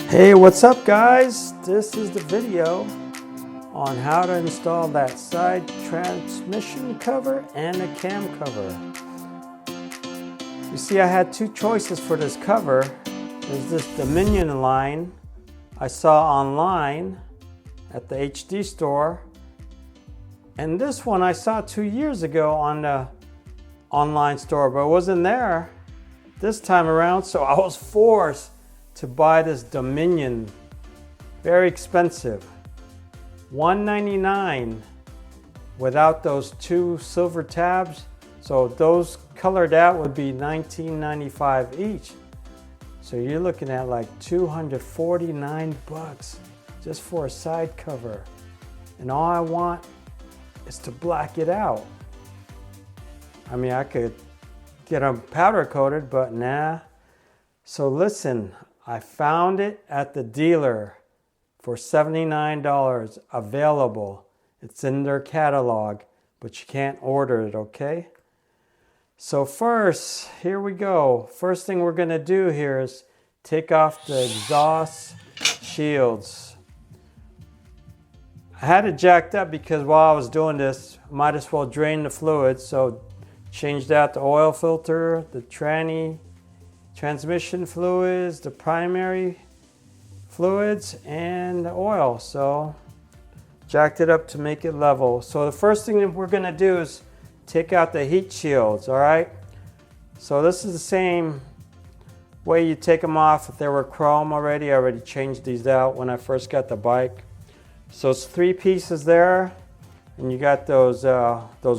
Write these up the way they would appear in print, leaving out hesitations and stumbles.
Hey, what's up guys? This is the video on how to install that side transmission cover and a cam cover. You see, I had two choices for this cover. There's this Dominion line I saw online at the HD store, and this one I saw 2 years ago on the online store, but it wasn't there this time around, so I was forced to buy this Dominion. Very expensive, $199 without those two silver tabs. So those colored out would be $19.95 each. So you're looking at like 249 bucks just for a side cover. And all I want is to black it out. I mean, I could get them powder coated, but nah. So listen, I found it at the dealer for $79 available. It's in their catalog, but you can't order it, okay? So first, here we go. First thing we're gonna do here is take off the exhaust shields. I had it jacked up because while I was doing this, I might as well drain the fluid. So changed out the oil filter, the transmission fluids, the primary fluids, and the oil. So jacked it up to make it level. So the first thing that we're gonna do is take out the heat shields, all right? So this is the same way you take them off if they were chrome already. I already changed these out when I first got the bike. So it's 3 pieces there, and you got those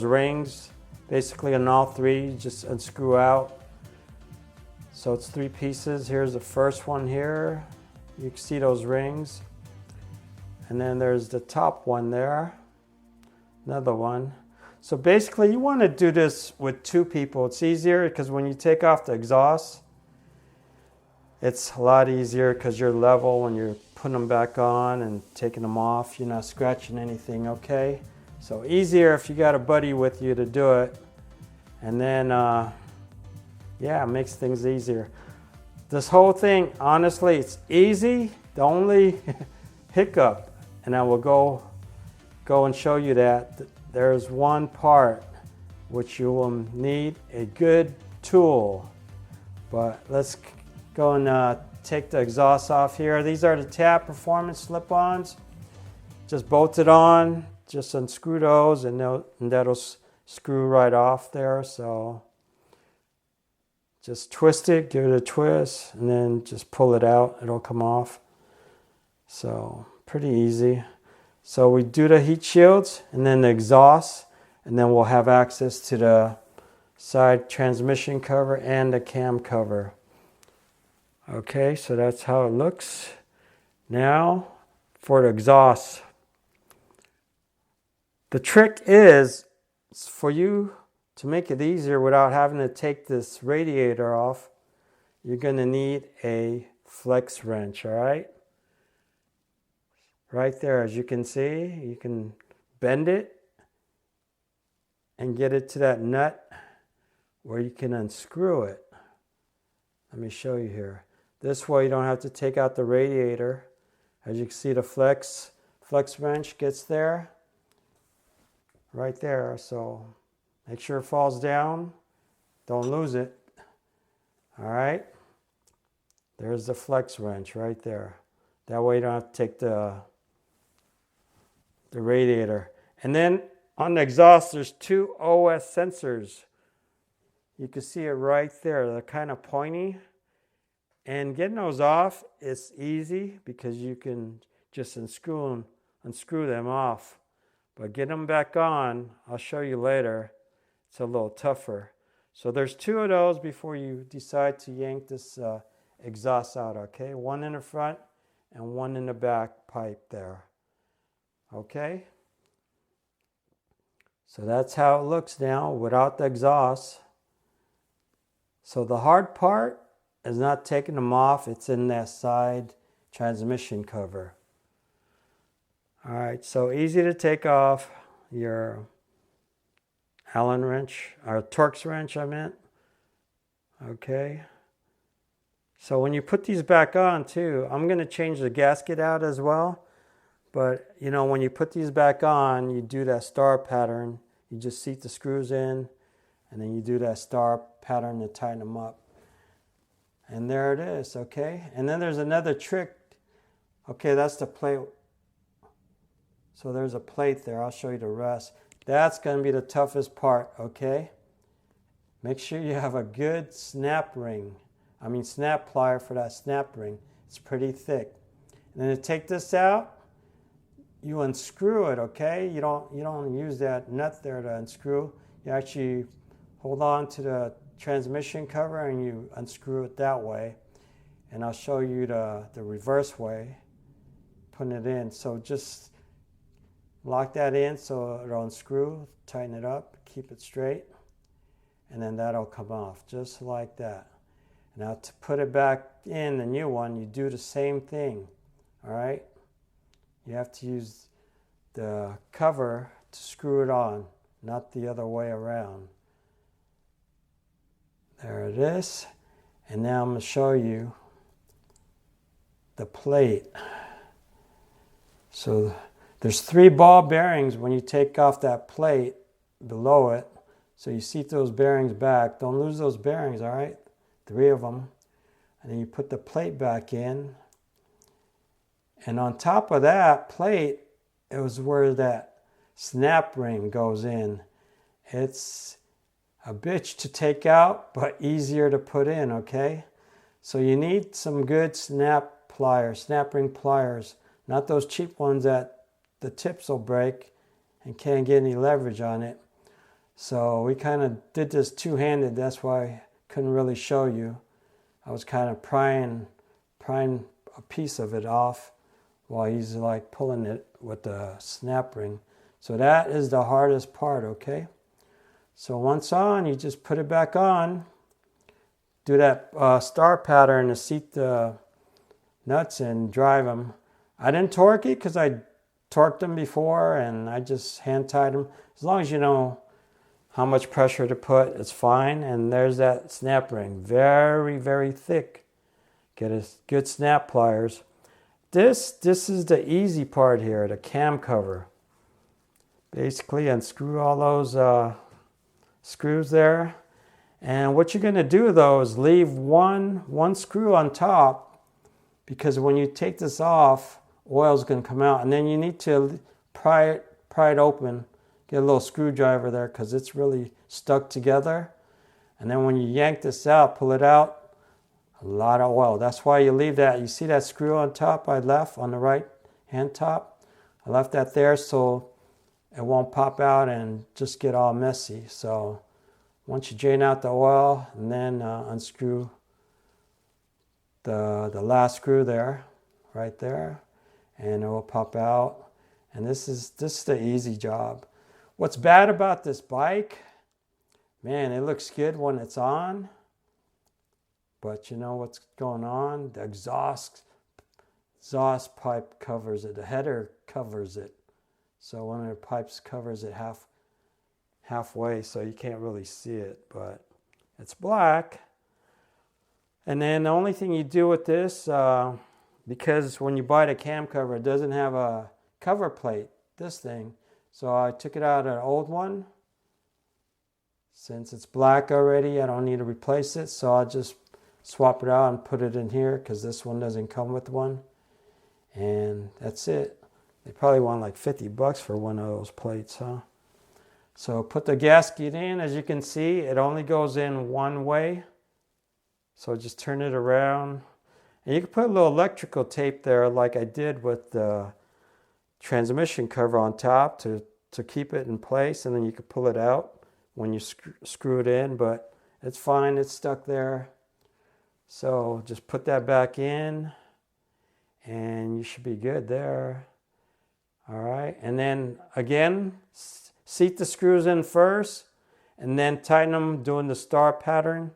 rings basically on all 3. You just unscrew out. So it's 3 pieces. Here's the first one here. You can see those rings. And then there's the top one there. Another one. So basically you want to do this with 2 people. It's easier because when you take off the exhaust, it's a lot easier because you're level when you're putting them back on and taking them off. You're not scratching anything, okay? So easier if you got a buddy with you to do it. And then, yeah, it makes things easier. This whole thing, honestly, it's easy. The only hiccup, and I will go and show you that, there's one part which you will need a good tool. But let's go and take the exhaust off here. These are the Tab Performance slip-ons. Just bolt it on, just unscrew those, and that'll screw right off there. So just twist it, give it a twist, and then just pull it out. It'll come off. So pretty easy. So we do the heat shields and then the exhaust, and then we'll have access to the side transmission cover and the cam cover. Okay, so that's how it looks. Now for the exhaust. The trick is for you to make it easier without having to take this radiator off, you're going to need a flex wrench, all right? Right there, as you can see, you can bend it and get it to that nut where you can unscrew it. Let me show you here. This way you don't have to take out the radiator. As you can see, the flex wrench gets there, right there. So make sure it falls down. Don't lose it. All right. There's the flex wrench right there. That way you don't have to take the radiator. And then on the exhaust, there's 2 OS sensors. You can see it right there. They're kind of pointy. And getting those off is easy because you can just unscrew them off. But get them back on, I'll show you later. It's a little tougher. So there's 2 of those before you decide to yank this exhaust out, okay? 1 in the front and 1 in the back pipe there. Okay? So that's how it looks now without the exhaust. So the hard part is not taking them off. It's in that side transmission cover. All right, so easy to take off your Allen wrench, or Torx wrench I meant. Okay, So when you put these back on too, I'm going to change the gasket out as well. But you know, when you put these back on, you do that star pattern. You just seat the screws in, and then you do that star pattern to tighten them up. And there it is, okay? And then there's another trick. Okay, that's the plate. So there's a plate there. I'll show you the rest. That's going to be the toughest part, okay? Make sure you have a good snap ring. Snap plier for that snap ring. It's pretty thick. And then to take this out, you unscrew it, okay? You don't use that nut there to unscrew. You actually hold on to the transmission cover and you unscrew it that way. And I'll show you the reverse way, putting it in. So just lock that in so it'll unscrew, tighten it up, keep it straight, and then that'll come off just like that. Now to put it back in, the new one, you do the same thing, all right? You have to use the cover to screw it on, not the other way around. There it is. And now I'm going to show you the plate. So there's 3 ball bearings when you take off that plate below it. So you seat those bearings back. Don't lose those bearings, all right? 3 of them. And then you put the plate back in. And on top of that plate, it was where that snap ring goes in. It's a bitch to take out, but easier to put in, okay? So you need some good snap ring pliers, not those cheap ones that the tips will break and can't get any leverage on it. So we kind of did this two-handed. That's why I couldn't really show you. I was kind of prying a piece of it off while he's like pulling it with the snap ring. So that is the hardest part, okay? So once on, you just put it back on. Do that star pattern to seat the nuts and drive them. I didn't torque it because I torqued them before and I just hand tied them. As long as you know how much pressure to put, it's fine. And there's that snap ring. Very, very thick. Get a good snap pliers. This is the easy part here, the cam cover. Basically unscrew all those screws there. And what you're going to do though is leave one screw on top, because when you take this off, oil's going to come out, and then you need to pry it open. Get a little screwdriver there because it's really stuck together. And then when you yank this out, pull it out, a lot of oil. That's why you leave that. You see that screw on top I left on the right hand top? I left that there so it won't pop out and just get all messy. So once you drain out the oil and then unscrew the last screw there, right there, and it will pop out. And this is the easy job. What's bad about this bike, man, it looks good when it's on, but you know what's going on? The exhaust pipe covers it. The header covers it. So one of the pipes covers it halfway, so you can't really see it, but it's black. And then the only thing you do with this, because when you buy the cam cover, it doesn't have a cover plate, this thing. So I took it out of an old one. Since it's black already, I don't need to replace it, so I'll just swap it out and put it in here because this one doesn't come with one. And that's it. They probably want like $50 for one of those plates, huh? So put the gasket in. As you can see, it only goes in one way. So just turn it around. And you can put a little electrical tape there like I did with the transmission cover on top to keep it in place, and then you can pull it out when you screw it in, but it's fine, it's stuck there. So just put that back in and you should be good there. All right, and then again, seat the screws in first and then tighten them doing the star pattern.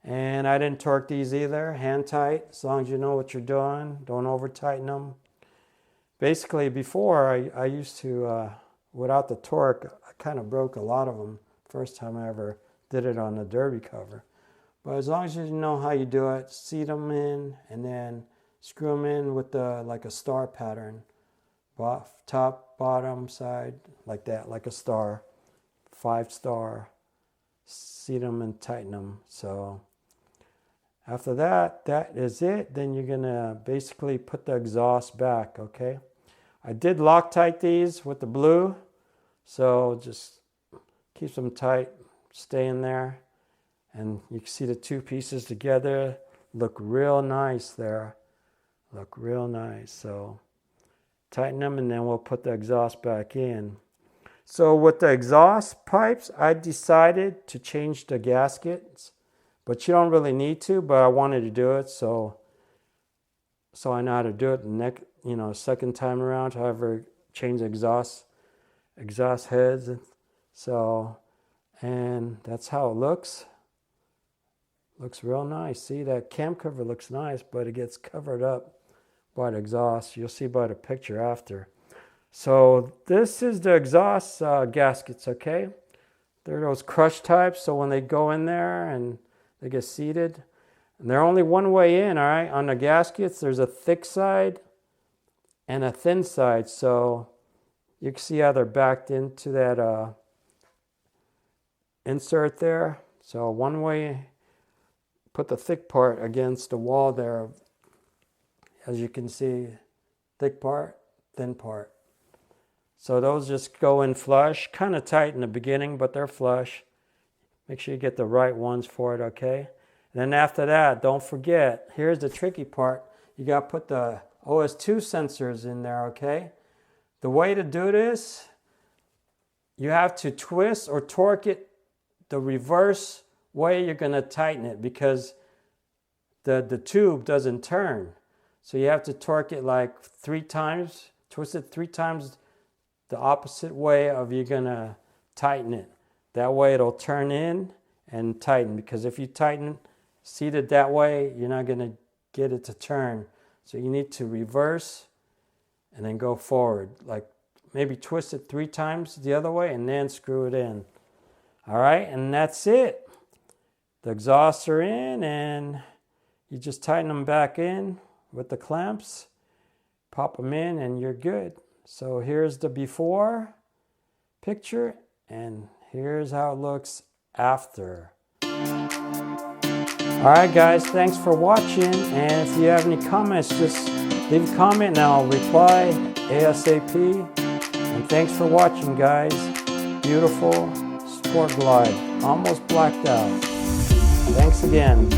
And I didn't torque these either, hand tight, as long as you know what you're doing. Don't over tighten them. Basically before I used to, without the torque, I kind of broke a lot of them first time I ever did it on the derby cover. But as long as you know how you do it, seat them in and then screw them in with like a star pattern. Top, bottom, side, like that, like a star. 5-star. Seat them and tighten them. So after that, that is it. Then you're gonna basically put the exhaust back, okay? I did Loctite these with the blue, so just keeps them tight, stay in there. And you can see the two pieces together look real nice there. Look real nice. So tighten them and then we'll put the exhaust back in. So with the exhaust pipes, I decided to change the gaskets, but you don't really need to, but I wanted to do it so I know how to do it the next, second time around, however, change exhaust heads. So, and that's how it looks. Looks real nice. See, that cam cover looks nice, but it gets covered up by the exhaust. You'll see by the picture after. So this is the exhaust gaskets, okay? They're those crush types, so when they go in there and they get seated, and they're only one way in, all right? On the gaskets, there's a thick side and a thin side, so you can see how they're backed into that insert there. So one way, put the thick part against the wall there. As you can see, thick part, thin part. So those just go in flush, kind of tight in the beginning, but they're flush. Make sure you get the right ones for it, okay? And then after that, don't forget, here's the tricky part. You got to put the OS2 sensors in there, okay? The way to do this, you have to twist or torque it the reverse way you're going to tighten it, because the tube doesn't turn. So you have to torque it like 3 times, twist it 3 times the opposite way of you're going to tighten it. That way it'll turn in and tighten, because if you tighten, seat it that way, you're not going to get it to turn. So you need to reverse and then go forward. Like maybe twist it 3 times the other way and then screw it in. All right, and that's it. The exhausts are in and you just tighten them back in with the clamps, pop them in and you're good. So here's the before picture and here's how it looks after. Alright guys, thanks for watching, and if you have any comments, just leave a comment and I'll reply ASAP. And thanks for watching guys. Beautiful Sport Glide, almost blacked out. Thanks again.